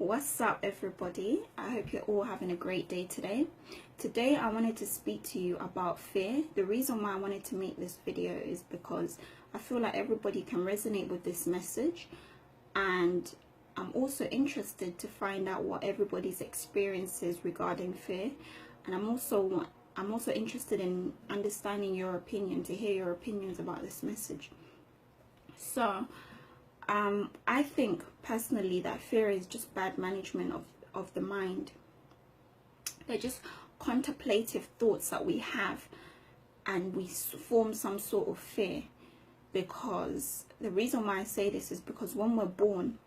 What's up, everybody? I hope you're all having a great day today. Today I wanted to speak to you about fear. The reason why I wanted to make this video is because I feel like everybody can resonate with this message, and I'm also interested to find out what everybody's experience is regarding fear, and I'm also interested in understanding your opinion, to hear your opinions about this message. So I think personally that fear is just bad management of the mind. They're just contemplative thoughts that we have, and we form some sort of fear. Because the reason why I say this is because when we're born,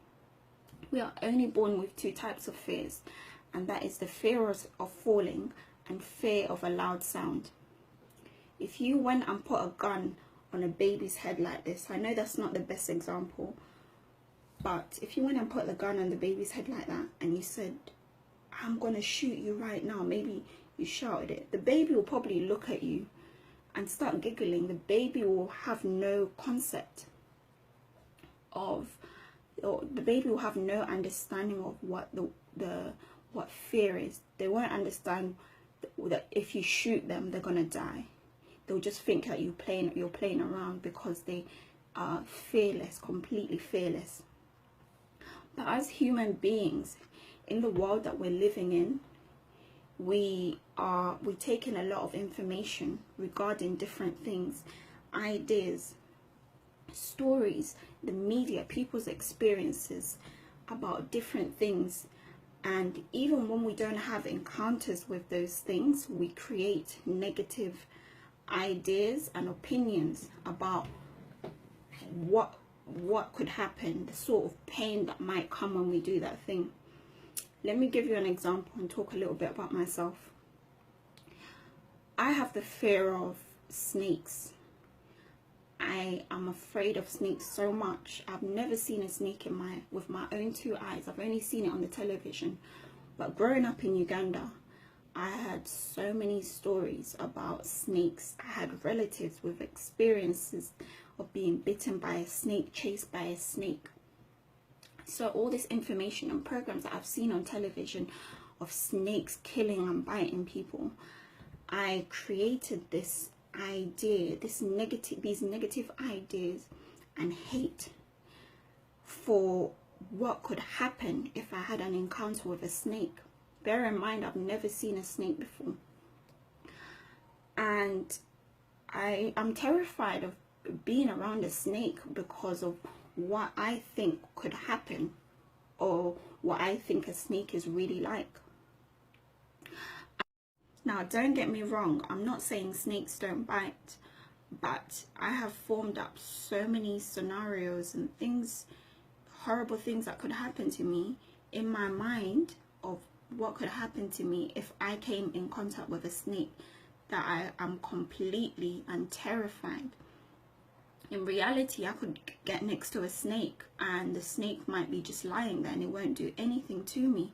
we are only born with two types of fears, and that is the fear of falling and fear of a loud sound. If you went and put a gun on a baby's head like this, I know that's not the best example, but if you went and put the gun on the baby's head like that and you said, I'm going to shoot you right now, maybe you shouted it, the baby will probably look at you and start giggling. The baby will have no concept of, or the baby will have no understanding of what what fear is. They won't understand that if you shoot them, they're going to die. They'll just think that you're playing around, because they are fearless, completely fearless. But as human beings, in the world that we're living in, we take in a lot of information regarding different things, ideas, stories, the media, people's experiences about different things. And even when we don't have encounters with those things, we create negative ideas and opinions about what could happen, the sort of pain that might come when we do that thing. Let me give you an example and talk a little bit about myself. I have the fear of snakes. I am afraid of snakes so much. I've never seen a snake with my own two eyes. I've only seen it on the television. But growing up in Uganda, I had so many stories about snakes. I had relatives with experiences of being bitten by a snake, chased by a snake. So all this information and programs that I've seen on television of snakes killing and biting people, I created this idea, these negative ideas and hate for what could happen if I had an encounter with a snake. Bear in mind, I've never seen a snake before, and I'm terrified of being around a snake because of what I think could happen, or what I think a snake is really like. Now, don't get me wrong, I'm not saying snakes don't bite, but I have formed up so many scenarios and things, horrible things that could happen to me in my mind of what could happen to me if I came in contact with a snake, that I am completely and terrified. In reality, I could get next to a snake and the snake might be just lying there and it won't do anything to me.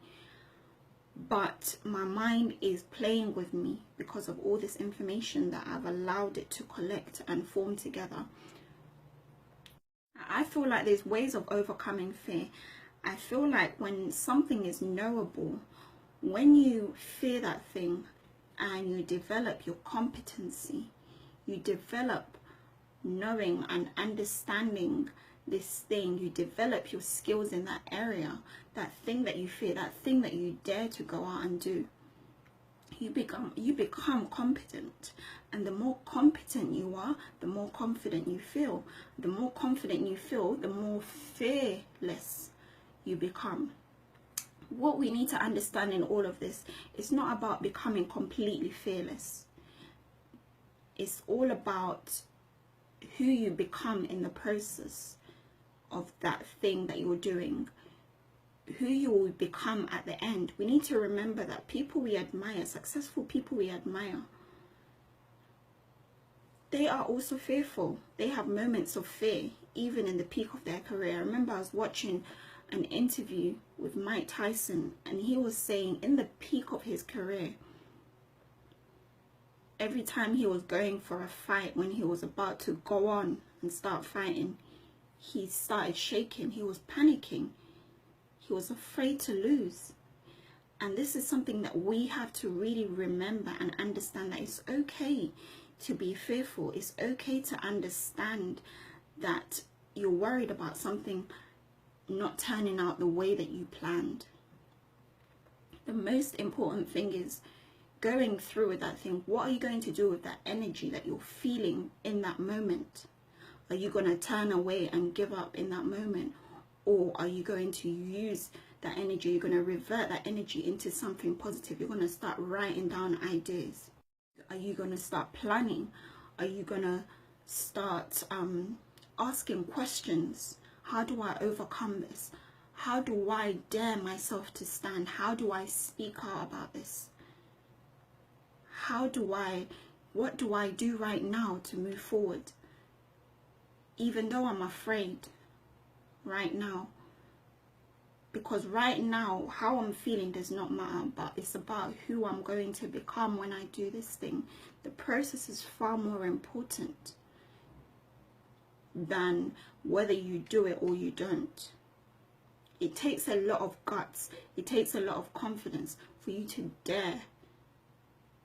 But my mind is playing with me because of all this information that I've allowed it to collect and form together. I feel like there's ways of overcoming fear. I feel like when something is knowable, when you fear that thing and you develop your competency, you develop knowing and understanding this thing, you develop your skills in that area, that thing that you fear, that thing that you dare to go out and do, you become competent. And the more competent you are, the more confident you feel. The more confident you feel, the more fearless you become. What we need to understand in all of this is not about becoming completely fearless. It's all about who you become in the process of that thing that you're doing, who you will become at the end. We need to remember that people we admire, successful people we admire, they are also fearful. They have moments of fear, even in the peak of their career. I remember I was watching an interview with Mike Tyson, and he was saying in the peak of his career, every time he was going for a fight, when he was about to go on and start fighting, he started shaking. He was panicking. He was afraid to lose. And this is something that we have to really remember and understand, that it's okay to be fearful. It's okay to understand that you're worried about something not turning out the way that you planned. The most important thing is going through with that thing. What are you going to do with that energy that you're feeling in that moment? Are you going to turn away and give up in that moment? Or are you going to use that energy? You're going to revert that energy into something positive. You're going to start writing down ideas. Are you going to start planning? Are you going to start asking questions? How do I overcome this? How do I dare myself to stand? How do I speak out about this? What do I do right now to move forward? Even though I'm afraid right now. Because right now, how I'm feeling does not matter, but it's about who I'm going to become when I do this thing. The process is far more important than whether you do it or you don't. It takes a lot of guts. It takes a lot of confidence for you to dare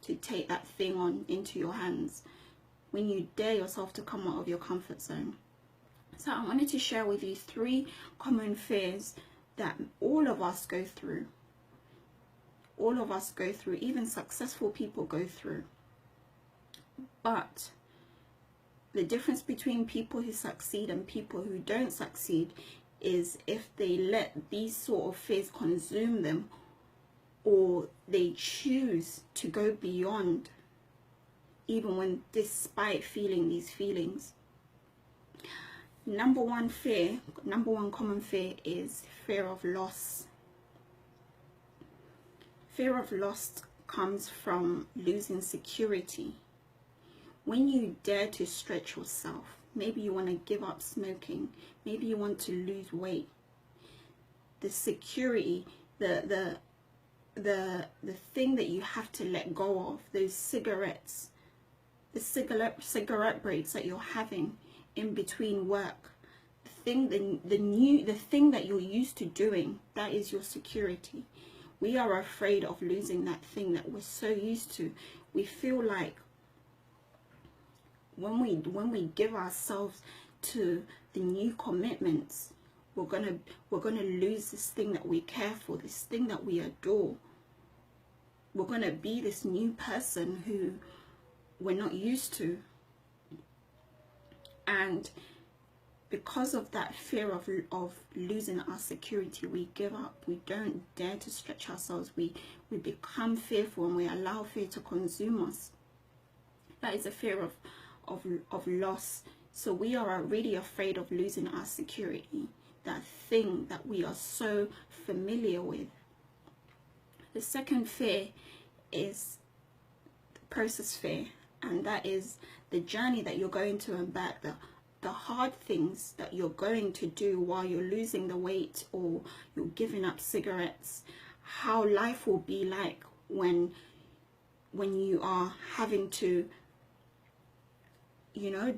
to take that thing on into your hands. When you dare yourself to come out of your comfort zone. So I wanted to share with you 3 common fears that all of us go through. All of us go through, even successful people go through. But the difference between people who succeed and people who don't succeed is if they let these sort of fears consume them, or they choose to go beyond, even when despite feeling these feelings. Number one common fear is fear of loss. Fear of loss comes from losing security. When you dare to stretch yourself, maybe you want to give up smoking, maybe you want to lose weight, the security, the thing that you have to let go of, those cigarettes, the cigarette breaks that you're having in between work, the thing that you're used to doing, that is your security. We are afraid of losing that thing that we're so used to. We feel like when we give ourselves to the new commitments, we're gonna lose this thing that we care for, this thing that we adore. We're gonna be this new person who we're not used to. And because of that fear of losing our security, we give up. We don't dare to stretch ourselves. We become fearful, and we allow fear to consume us. That is a fear of loss. So we are really afraid of losing our security, that thing that we are so familiar with. The second fear is the process fear, and that is the journey that you're going to embark, the hard things that you're going to do while you're losing the weight or you're giving up cigarettes. How life will be like when you are having to,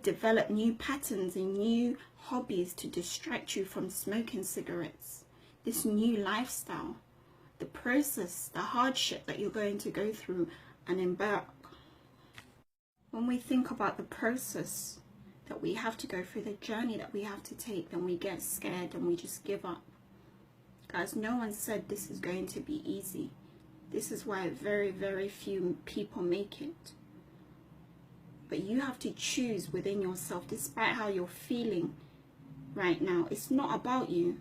develop new patterns and new hobbies to distract you from smoking cigarettes. This new lifestyle, the process, the hardship that you're going to go through and embark. When we think about the process that we have to go through, the journey that we have to take, then we get scared and we just give up. Guys, no one said this is going to be easy. This is why very, very few people make it. But you have to choose within yourself, despite how you're feeling right now. It's not about you.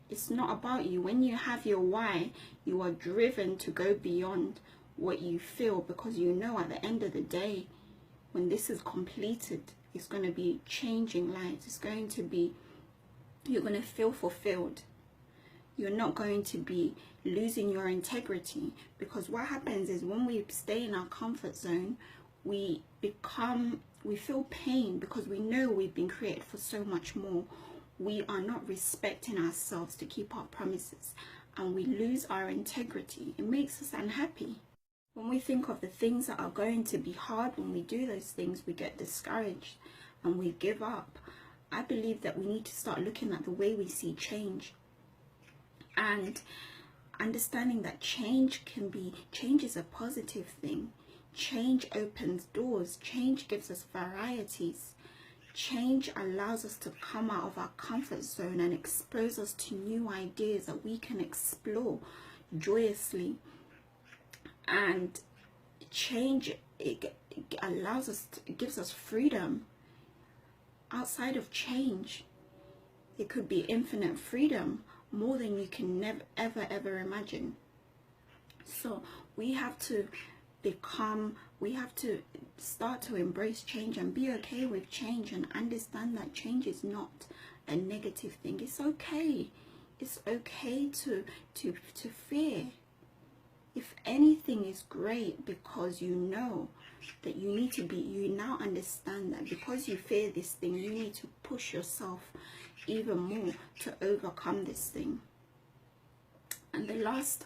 It's not about you. When you have your why, you are driven to go beyond what you feel, because you know at the end of the day, when this is completed, it's going to be changing lives. It's going to be, you're going to feel fulfilled. You're not going to be losing your integrity, because what happens is when we stay in our comfort zone, we feel pain because we know we've been created for so much more. We are not respecting ourselves to keep our promises, and we lose our integrity. It makes us unhappy. When we think of the things that are going to be hard, when we do those things, we get discouraged and we give up. I believe that we need to start looking at the way we see change. and understanding that change is a positive thing. Change opens doors. Change gives us varieties. Change allows us to come out of our comfort zone and expose us to new ideas that we can explore joyously. And change, it allows us it gives us freedom. Outside of change, it could be infinite freedom, more than you can never ever imagine. So we have to start to embrace change and be okay with change, and understand that change is not a negative thing. It's okay. It's okay to fear. If anything, is great, because you know that you now understand that because you fear this thing, you need to push yourself even more to overcome this thing. And the last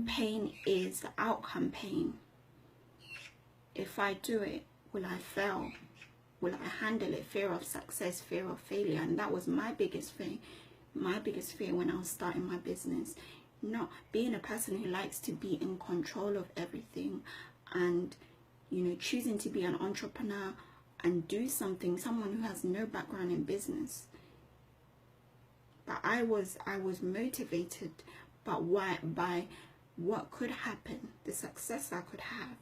pain is the outcome pain. If I do it, will I fail? Will I handle it? Fear of success, fear of failure. And that was my biggest fear. My biggest fear when I was starting my business. Not being a person who likes to be in control of everything, and choosing to be an entrepreneur and do something, someone who has no background in business. But I was motivated by what could happen, the success I could have,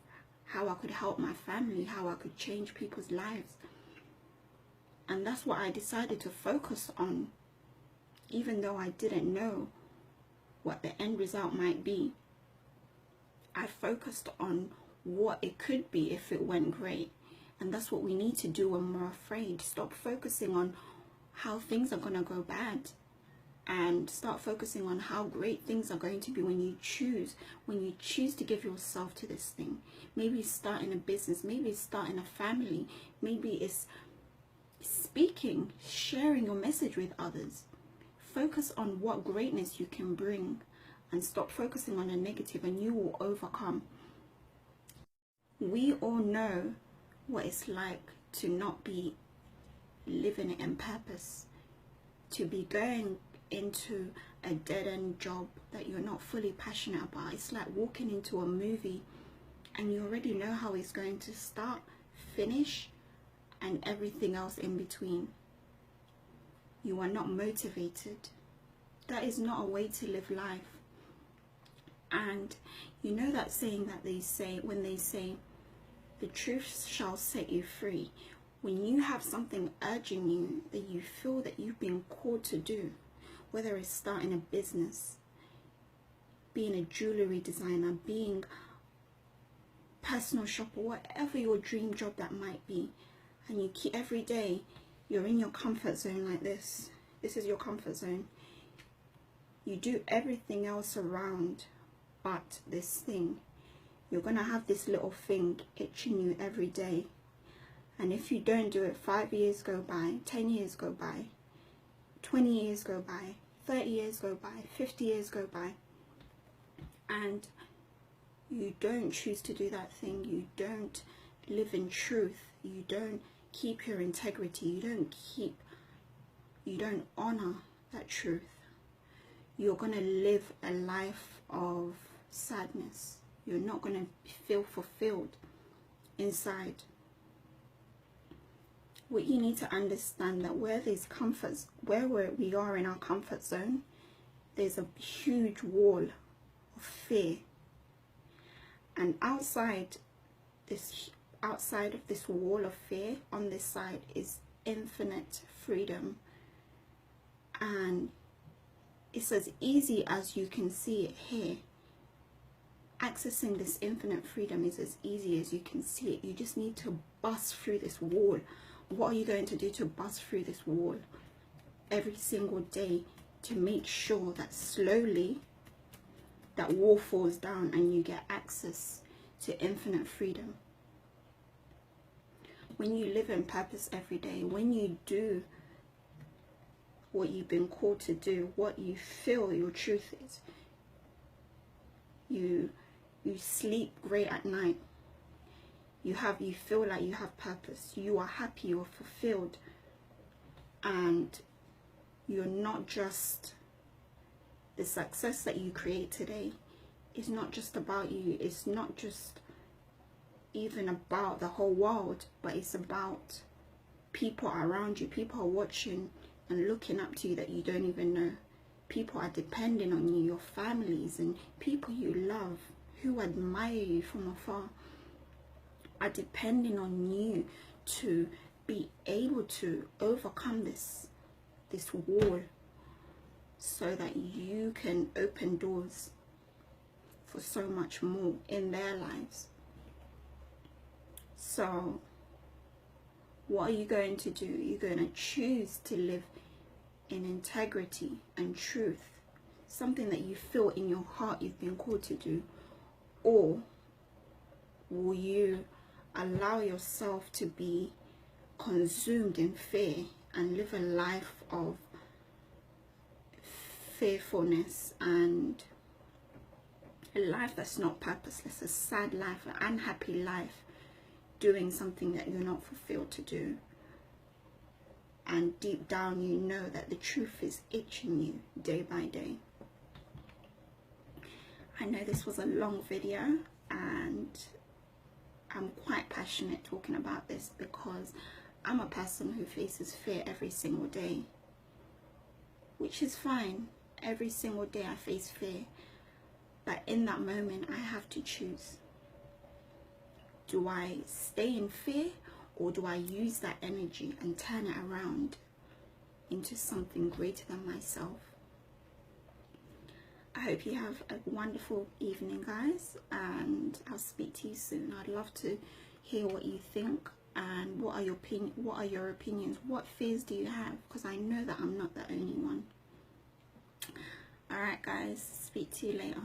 how I could help my family, how I could change people's lives. And that's what I decided to focus on, even though I didn't know what the end result might be. I focused on what it could be if it went great. And that's what we need to do when we're afraid. Stop focusing on how things are going to go bad, and start focusing on how great things are going to be when you choose to give yourself to this thing. Maybe it's starting a business, maybe it's starting a family, maybe it's speaking, sharing your message with others. Focus on what greatness you can bring, and stop focusing on the negative, and you will overcome. We all know what it's like to not be living it in purpose, to be going into a dead-end job that you're not fully passionate about. It's like walking into a movie and you already know how it's going to start, finish, and everything else in between. You are not motivated. That is not a way to live life. And you know that saying that they say, when they say, the truth shall set you free. When you have something urging you that you feel that you've been called to do, whether it's starting a business, being a jewelry designer, being a personal shopper, whatever your dream job that might be, and you keep every day, you're in your comfort zone like this. This is your comfort zone. You do everything else around but this thing. You're going to have this little thing itching you every day. And if you don't do it, 5 years go by, 10 years go by, 20 years go by, 30 years go by, 50 years go by, and you don't choose to do that thing, you don't live in truth, you don't keep your integrity, you don't honor that truth, you're going to live a life of sadness. You're not going to feel fulfilled inside. What you need to understand, that where there's comforts, where we are in our comfort zone, there's a huge wall of fear. And outside of this wall of fear, on this side, is infinite freedom. And it's as easy as you can see it here. Accessing this infinite freedom is as easy as you can see it. You just need to bust through this wall. What are you going to do to bust through this wall every single day to make sure that slowly that wall falls down and you get access to infinite freedom? When you live in purpose every day, when you do what you've been called to do, what you feel your truth is, you sleep great at night, you feel like you have purpose, you are happy, you're fulfilled, and you're not just The success that you create today is not just about you. It's not just even about the whole world, but it's about people around you. People are watching and looking up to you that you don't even know. People are depending on you, your families and people you love who admire you from afar are depending on you to be able to overcome this wall, so that you can open doors for so much more in their lives. So what are you going to do? You're going to choose to live in integrity and truth, something that you feel in your heart you've been called to do, or will you allow yourself to be consumed in fear and live a life of fearfulness and a life that's not purposeless, a sad life, an unhappy life, doing something that you're not fulfilled to do? And deep down you know that the truth is itching you day by day. I know this was a long video and I'm quite passionate talking about this because I'm a person who faces fear every single day, which is fine. Every single day I face fear, but in that moment I have to choose. Do I stay in fear, or do I use that energy and turn it around into something greater than myself? I hope you have a wonderful evening, guys, and I'll speak to you soon. I'd love to hear what you think and what are your opinions. What fears do you have? Because I know that I'm not the only one. Alright guys, speak to you later.